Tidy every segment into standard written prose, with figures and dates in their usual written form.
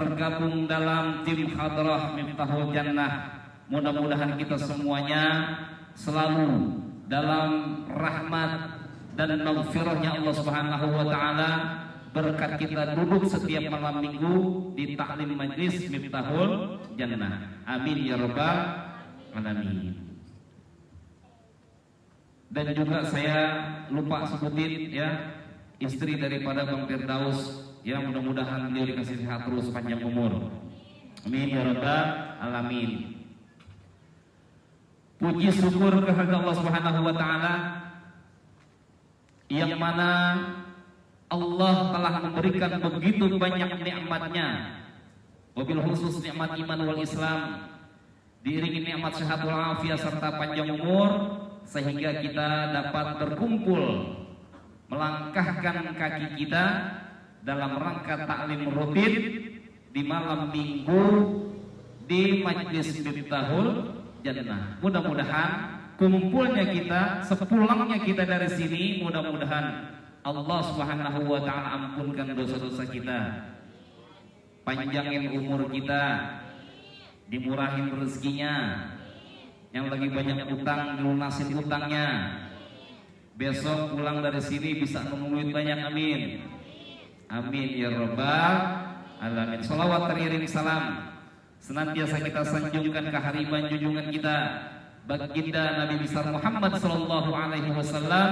tergabung dalam tim Hadrah Miftahul Jannah. Mudah-mudahan kita semuanya selalu dalam rahmat dan maghfirahnya Allah Subhanahu wa taala, berkat kita duduk setiap malam minggu di taklim majlis Miftahul Jannah. Amin ya rabbal alamin. Dan juga saya lupa sebutin ya, istri daripada Bang Firdaus, ya mudah-mudahan beliau dikasih sehat terus, panjang umur. Amin ya rabbal alamin. Puji syukur kehadirat Allah Subhanahu wa taala yang mana Allah telah memberikan begitu banyak nikmatnya, wabil khusus nikmat iman wal Islam, diiringi nikmat sehat wal afiat serta panjang umur, sehingga kita dapat berkumpul melangkahkan kaki kita dalam rangka taklim rutin di malam minggu di Majlis Miftahul Jannah. Mudah-mudahan kumpulnya kita, sepulangnya kita dari sini, mudah-mudahan Allah Subhanahu wa taala ampunkan dosa-dosa kita, panjangin umur kita, dimurahin rezekinya, yang lagi banyak utang dilunasin utangnya, besok pulang dari sini bisa memenuhi banyak. Amin amin ya rabbal alamin. Salawat teriring salam senantiasa kita sanjungkan kehariban junjungan kita baginda Nabi besar Muhammad sallallahu alaihi wasallam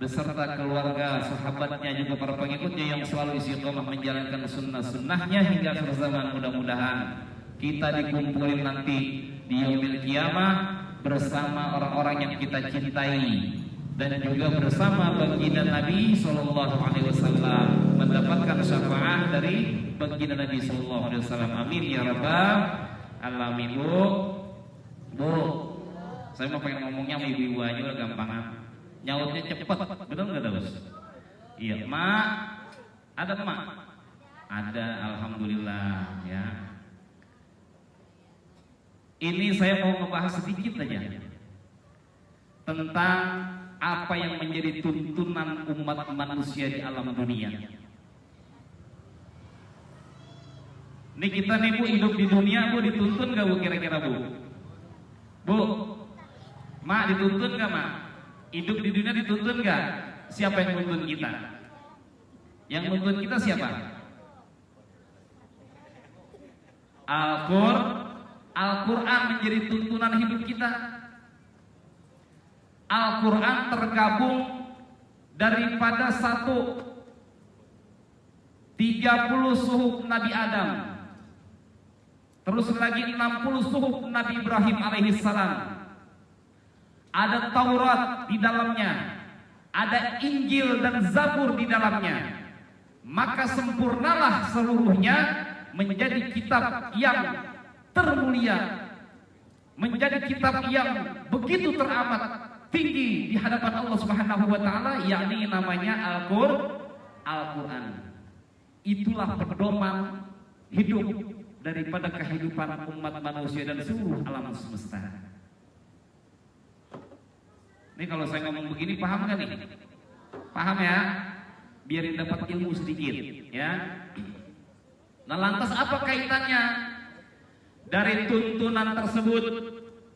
beserta keluarga, sahabatnya, juga para pengikutnya yang selalu istiqomah menjalankan sunnah-sunnahnya hingga akhir zaman. Mudah-mudahan kita dikumpulin nanti di yaumil qiyamah bersama orang-orang yang kita cintai dan juga bersama baginda Nabi sallallahu alaihi wasallam, mendapatkan syafaat dari baginda Nabi sallallahu alaihi wasallam. Amin ya rabbal alamin. Bu, saya mau pengen ngomongnya sama ibu-ibu aja lah, gampangan. Nyautnya cepet, betul nggak Daus? Iya, mak, ada mak? Ada, alhamdulillah ya. Ini saya mau membahas sedikit aja tentang apa yang menjadi tuntunan umat manusia di alam dunia. Ini kita nih bu, hidup di dunia bu, dituntun gak bu kira-kira bu? Bu, mak dituntun gak mak? Hidup di dunia dituntun gak? Siapa yang menuntun kita? Yang menuntun kita siapa? Al-Quran menjadi tuntunan hidup kita. Al-Quran tergabung daripada 30 suhuf Nabi Adam, terus lagi 60 suhuf Nabi Ibrahim alaihissalam. Ada Taurat di dalamnya, ada Injil dan Zabur di dalamnya. Maka sempurnalah seluruhnya menjadi kitab yang termulia, menjadi kitab yang begitu teramat tinggi di hadapan Allah Subhanahu wa taala, yakni namanya Al-Quran. Itulah pedoman hidup daripada kehidupan umat manusia dan seluruh alam semesta. Ini kalau saya ngomong begini paham gak nih? Paham ya? Biarin dapat ilmu sedikit ya. Nah lantas apa kaitannya dari tuntunan tersebut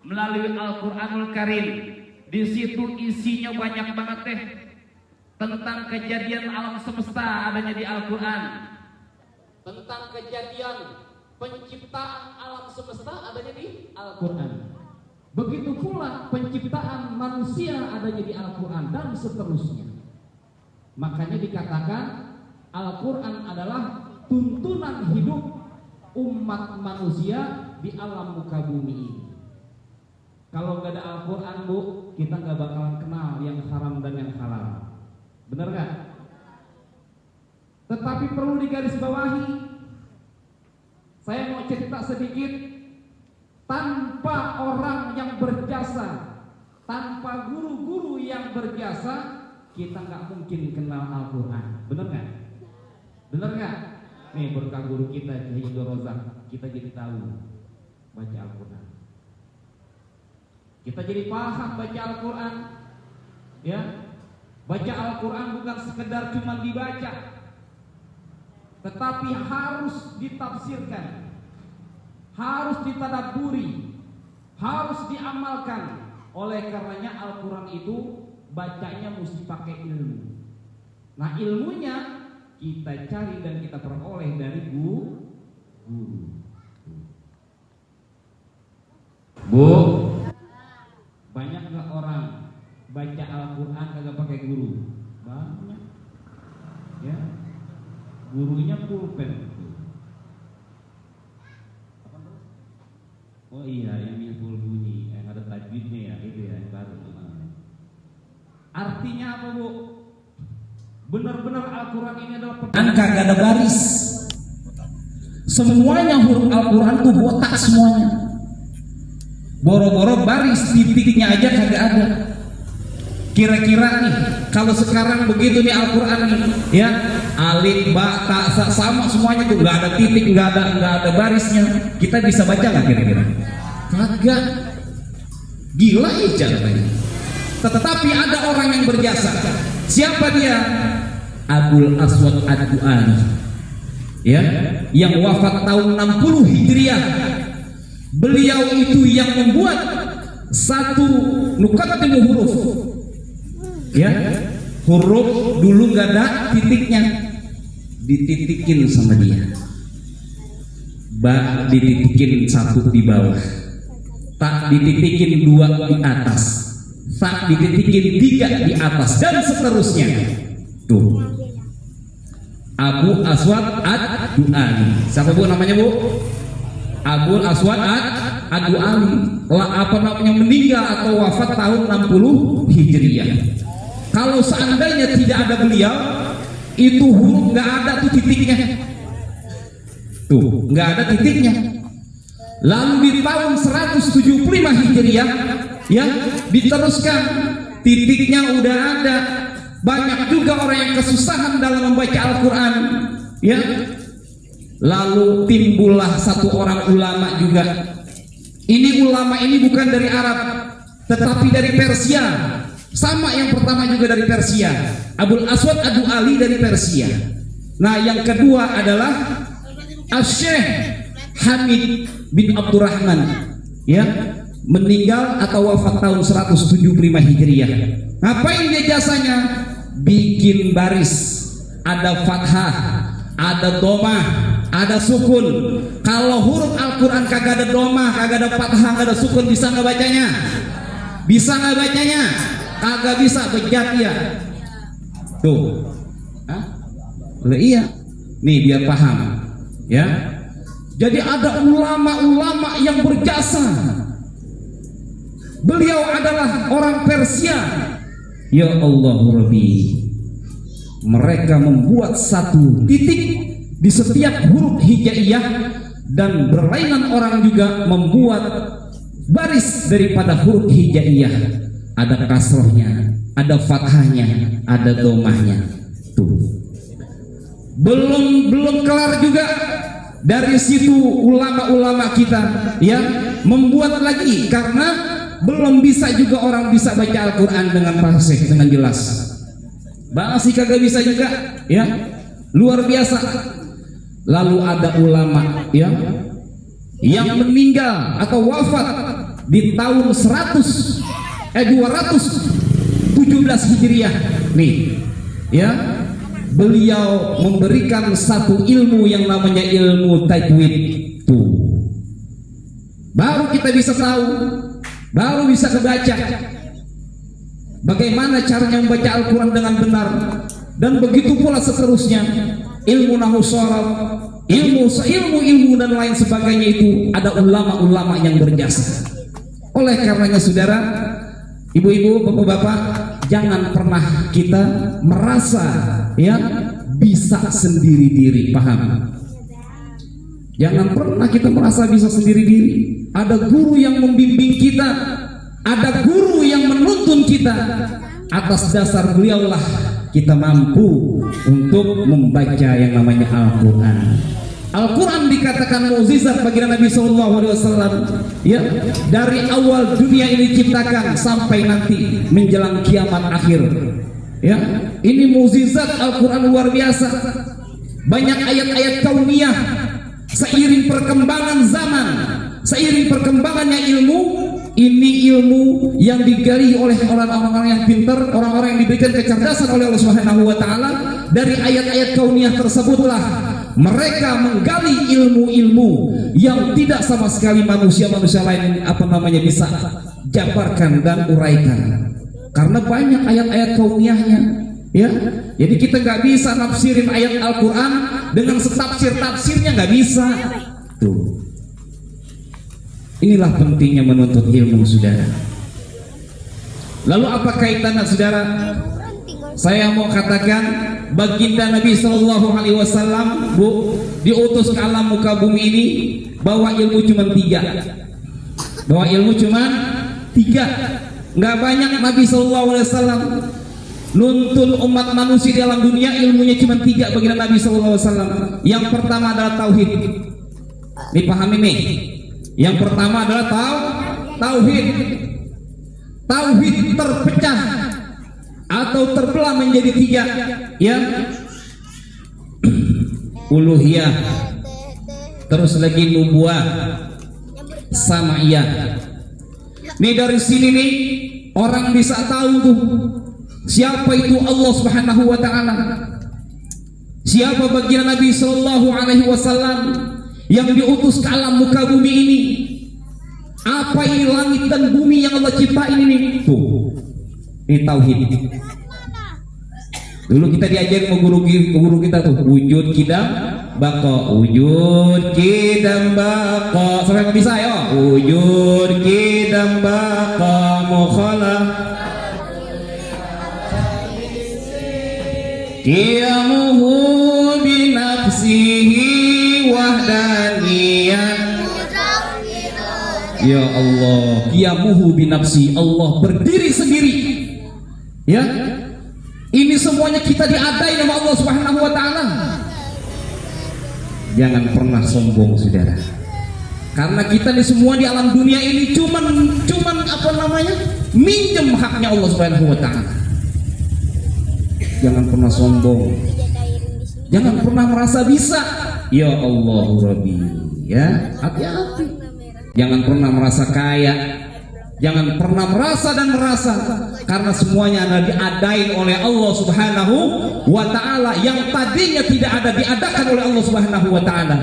melalui Al-Quranul Karim? Di situ isinya banyak banget deh tentang kejadian alam semesta adanya di Al-Quran, tentang kejadian penciptaan alam semesta adanya di Al-Quran. Begitu pula penciptaan manusia adanya di Al-Quran dan seterusnya. Makanya dikatakan Al-Quran adalah tuntunan hidup umat manusia di alam muka bumi ini. Kalau nggak ada Al-Quran bu, kita nggak bakalan kenal yang haram dan yang halal. Bener nggak? Tetapi perlu digarisbawahi, saya mau cerita sedikit. Tanpa orang yang berjasa, tanpa guru-guru yang berjasa, kita nggak mungkin kenal Al-Quran. Bener nggak? Bener nggak? Nih berkah guru kita Kiai Rozak, kita jadi tahu baca Al-Quran. Kita jadi paham baca Al-Quran, ya. Baca Al-Quran bukan sekedar cuma dibaca, tetapi harus ditafsirkan, harus ditadabburi, harus diamalkan. Oleh karenanya Al-Quran itu bacanya mesti pakai ilmu. Nah, ilmunya kita cari dan kita peroleh dari guru. Bu, banyak nggak orang baca Al-Quran kagak pakai guru? Banyak. Ya, gurunya pulpen. Oh iya, yang miful bunyi, yang ada tajwidnya ya, itu ya, yang baru. Artinya apa, Bu? Benar-benar Al-Quran ini adalah kagak ada baris. Semuanya huruf Al-Quran tuh botak semuanya. Boro-boro baris titiknya aja kagak ada. Kira-kira nih, kalau sekarang begitu nih Al-Quran nih, ya, alif, ba, ta, sa, sama semuanya tuh nggak ada titik, nggak ada barisnya. Kita bisa baca nggak kira-kira? Kagak. Gila ya caranya. Tetapi ada orang yang berjasa. Siapa dia? Abul Aswad Ad-Du'ali, ya, yang wafat tahun 60 Hijriah. Beliau itu yang membuat satu nuqatul huruf, ya, huruf dulu nggak ada titiknya, dititikin sama dia. Ba dititikin satu di bawah, tak dititikin dua di atas, tak dititikin tiga di atas, dan seterusnya. Tuh, Abu Aswad Ad-Du'ali. Siapa Bu namanya, Bu? Abu Aswad Ad-Du'ali. Apa namanya, meninggal atau wafat tahun 60 Hijriah. Kalau seandainya tidak ada beliau, itu huruf nggak ada tuh titiknya. Tuh, nggak ada titiknya. Lalu di tahun 175 Hijriah, ya, diteruskan, titiknya udah ada. Banyak juga orang yang kesusahan dalam membaca Al-Quran, ya. Lalu timbullah satu orang ulama juga. Ini ulama ini bukan dari Arab, tetapi dari Persia. Sama yang pertama juga dari Persia, Abul Aswad Ad-Du'ali dari Persia. Nah, yang kedua adalah Asy-Syaikh Hamid bin Abdurrahman, ya, meninggal atau wafat tahun 175 Hijriah. Ngapain dia jasanya? Bikin baris, ada fathah, ada domah, ada sukun. Kalau huruf Al-Quran kagak ada domah, kagak ada fathah, kagak ada sukun, bisa nggak bacanya? Bisa nggak bacanya? Kagak bisa, bejat ya. Tuh, iya, nih biar paham, ya. Jadi ada ulama-ulama yang berjasa. Beliau adalah orang Persia. Ya Allah Rabbi, mereka membuat satu titik di setiap huruf hijaiyah, dan berlainan orang juga membuat baris daripada huruf hijaiyah. Ada kasrohnya, ada fathahnya, ada domahnya. Tuh, belum kelar juga. Dari situ ulama-ulama kita, ya, membuat lagi, karena belum bisa juga orang bisa baca Al-Quran dengan fasih, dengan jelas. Masih kagak bisa juga, ya, luar biasa. Lalu ada ulama, ya, yang meninggal atau wafat di tahun 217 Hijriah nih, ya. Beliau memberikan satu ilmu yang namanya ilmu tajwid. Tuh, baru kita bisa tahu, baru bisa kebaca bagaimana caranya membaca Al-Quran dengan benar. Dan begitu pula seterusnya, ilmu nahwu sharaf, ilmu dan lain sebagainya, itu ada ulama-ulama yang berjasa. Oleh karenanya saudara, ibu-ibu, bapak-bapak, jangan pernah kita merasa, ya, bisa sendiri diri, paham? Jangan pernah kita merasa bisa sendiri diri. Ada guru yang membimbing kita, ada guru yang menuntun kita. Atas dasar beliaulah kita mampu untuk membaca yang namanya Al-Quran. Al-Quran dikatakan mukjizat bagi Nabi SAW, ya, dari awal dunia ini diciptakan sampai nanti menjelang kiamat akhir, ya. Ini mukjizat Al-Quran luar biasa. banyak ayat-ayat kauniyah. Seiring perkembangan zaman, seiring perkembangannya ilmu, ini ilmu yang digali oleh orang-orang yang pintar, orang-orang yang diberikan kecerdasan oleh Allah Subhanahu wa taala. Dari ayat-ayat kauniyah tersebutlah mereka menggali ilmu-ilmu yang tidak sama sekali manusia-manusia lain bisa jabarkan dan uraikan. Karena banyak ayat-ayat kauniyahnya, ya. Jadi kita nggak bisa nafsirin ayat Al-Quran dengan setafsir-tafsirnya, nggak bisa. Tuh. Inilah pentingnya menuntut ilmu, saudara. Lalu apa kaitannya, saudara? Saya mau katakan, baginda Nabi Shallallahu Alaihi Wasallam, Bu, diutus ke alam muka bumi ini bawa ilmu cuma 3. Bawa ilmu cuma 3. Nggak banyak Nabi Shallallahu Alaihi Wasallam nuntun umat manusia di alam dunia, ilmunya cuma 3 baginda Nabi Shallallahu Alaihi Wasallam. Yang pertama adalah tauhid. Dipahami nih. Yang pertama adalah tauhid. Tauhid terpecah atau terbelah menjadi 3, ya. Uluhiyah, terus lagi nubuah, sama'iyah. Nih dari sini nih orang bisa tahu tuh siapa itu Allah Subhanahu wa taala. Siapa baginda Nabi sallallahu alaihi wasallam yang diutus ke alam muka bumi ini. Apa ini langit dan bumi yang Allah ciptain ini? Tuh. Ini tauhid. Dulu kita diajarin sama guru kita tuh, wujud kidam bako, wujud kidam bako. Sampai nggak bisa ya? Wujud kidam bako mukhala qiyamuhu binafsihi wahdaniyah. Ya Allah, qiyamuhu binafsi, Allah berdiri sendiri. Ya, ini semuanya kita diadai nama Allah Subhanahu wa taala. Jangan pernah sombong, saudara. Karena kita ini semua di alam dunia ini cuman minjem haknya Allah Subhanahu wa taala. Jangan pernah sombong. Jangan pernah merasa bisa. Ya Allah Rabbi, ya, hati-hati. Jangan pernah merasa kaya. Jangan pernah merasa karena semuanya adalah diadain oleh Allah Subhanahu wa taala, yang tadinya tidak ada diadakan oleh Allah Subhanahu wa taala.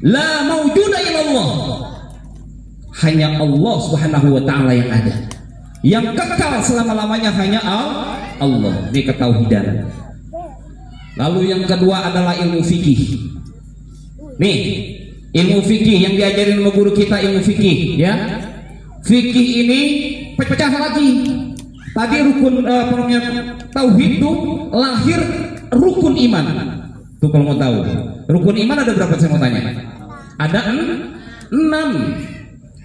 La maujuda illallah. Hanya Allah Subhanahu wa taala yang ada. Yang kekal selama-lamanya hanya Allah. Ini ketauhidan. Lalu yang kedua adalah ilmu fikih. Nih, ilmu fikih yang diajarin sama guru kita, ilmu fikih, ya. Fikih ini pecah lagi. Tadi rukun tauhid itu lahir rukun iman. Tuh kalau mau tahu, rukun iman ada berapa? Saya mau tanya. Ada 6.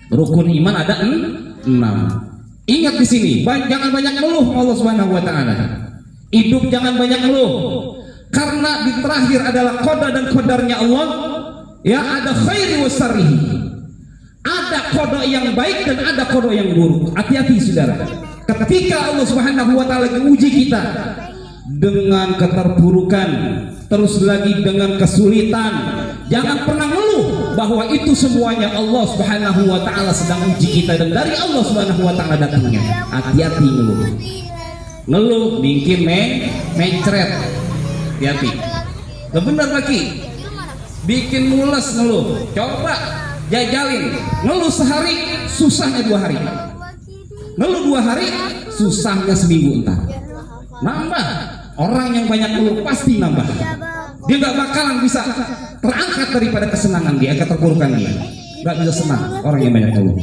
Rukun iman ada 6. Ingat di sini, jangan banyak ngeluh Allah Subhanahu wa taala. Hidup jangan banyak ngeluh. Karena di terakhir adalah qada dan qadarnya Allah. Ya, ada khairi wa syarrihi. Ada qada yang baik dan ada qada yang buruk. Hati-hati, saudara. Ketika Allah Subhanahu wa taala menguji kita dengan keterpurukan, terus lagi dengan kesulitan, jangan pernah ngeluh bahwa itu semuanya Allah Subhanahu wa taala sedang uji kita dan dari Allah Subhanahu wa taala datangnya. Hati-hati ngeluh. Ngeluh bikin mencret. Hati-hati. Benar lagi. Bikin mules ngeluh. Coba jajalin. Ngeluh sehari, susahnya 2 hari. Ngeluh 2 hari, susahnya seminggu entar. Nambah. Orang yang banyak ngeluh pasti nambah. Dia gak bakalan bisa terangkat daripada kesenangan dia, keterpurukan dia. Gak bisa senang orang yang banyak ngeluh.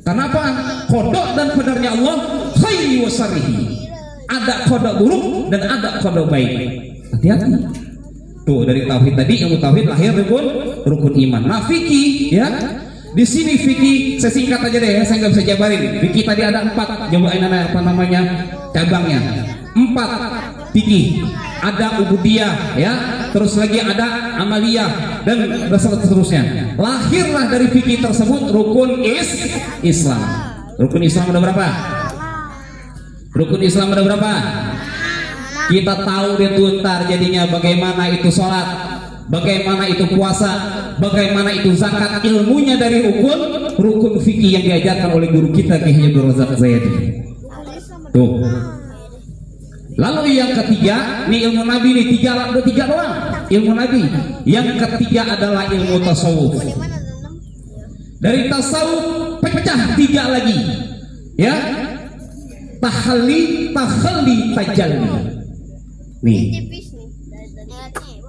Kenapa? Qada dan qadarnya Allah khairi wa syarrihi. Ada qada buruk dan ada qada baik. Hati-hati. Tuh dari tauhid tadi, ilmu tauhid lahir rukun iman. Nah, fikih, ya. Di sini fikih saya singkat aja deh ya, saya nggak bisa jabarin. Fikih tadi ada 4, cobain apa namanya cabangnya. 4 fikih. Ada ubudiyah, ya. Terus lagi ada amaliyah dan seterusnya. Lahirlah dari fikih tersebut rukun Islam. Rukun Islam ada berapa? Rukun Islam ada berapa? Kita tahu deh tuh ntar jadinya bagaimana itu sholat, bagaimana itu puasa, bagaimana itu zakat. Ilmunya dari rukun fikih yang diajarkan oleh guru kita Kiai Abdul Razak Zaidi. Tuh. Lalu yang ketiga, nih ilmu Nabi nih tiga doang. Ilmu Nabi. Yang ketiga adalah ilmu tasawuf. Dari tasawuf pecah tiga lagi, ya. Tahalli, tajalli. Nih.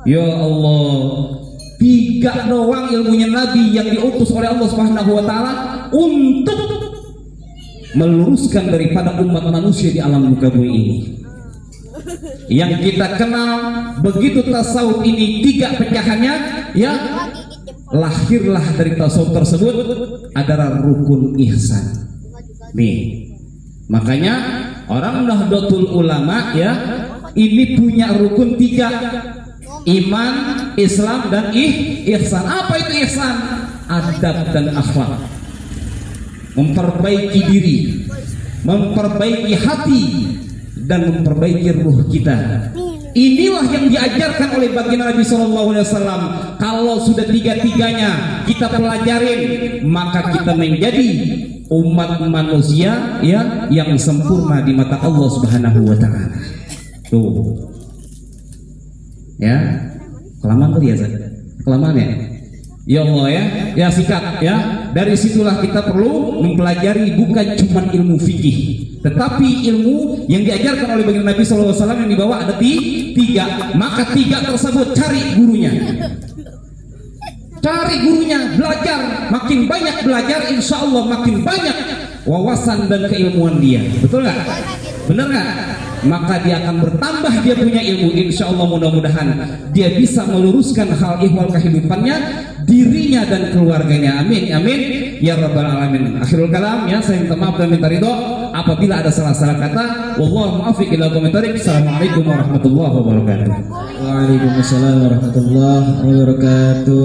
Ya Allah, tiga doang ilmunya Nabi yang diutus oleh Allah Subhanahu wa taala untuk meluruskan daripada umat manusia di alam muka bumi ini. Yang kita kenal begitu tasawuf ini tiga pecahannya, ya, lahirlah dari tasawuf tersebut adalah rukun ihsan. Nih, makanya orang Nahdlatul Ulama, ya, ini punya rukun tiga: iman, Islam, dan ihsan. Apa itu ihsan? Adab dan akhlak, memperbaiki diri, memperbaiki hati, dan memperbaiki ruh kita. Inilah yang diajarkan oleh baginda Nabi SAW. Kalau sudah tiga-tiganya kita pelajarin, maka kita menjadi umat manusia, ya, yang sempurna di mata Allah Subhanahu wa taala. Tuh. Ya. Kelamaan kali ya, Zat? Kelamaan ya? Ya Allah, ya sikat, ya. Dari situlah kita perlu mempelajari bukan cuma ilmu fikih, tetapi ilmu yang diajarkan oleh baginda Nabi SAW yang dibawa ada tiga. Maka tiga tersebut cari gurunya, belajar. Makin banyak belajar, insya Allah makin banyak wawasan dan keilmuan dia. Betul nggak? Bener nggak? Maka dia akan bertambah, dia punya ilmu. Insya Allah mudah-mudahan dia bisa meluruskan hal ihwal kehidupannya, dirinya dan keluarganya. Amin, amin ya rabbal alamin. Akhirul kalam, ya, saya minta maaf dan minta ridho apabila ada salah-salah kata. Wallahu muwaffiq ila aqwamit. Assalamualaikum warahmatullahi wabarakatuh. Waalaikumsalam warahmatullahi wabarakatuh.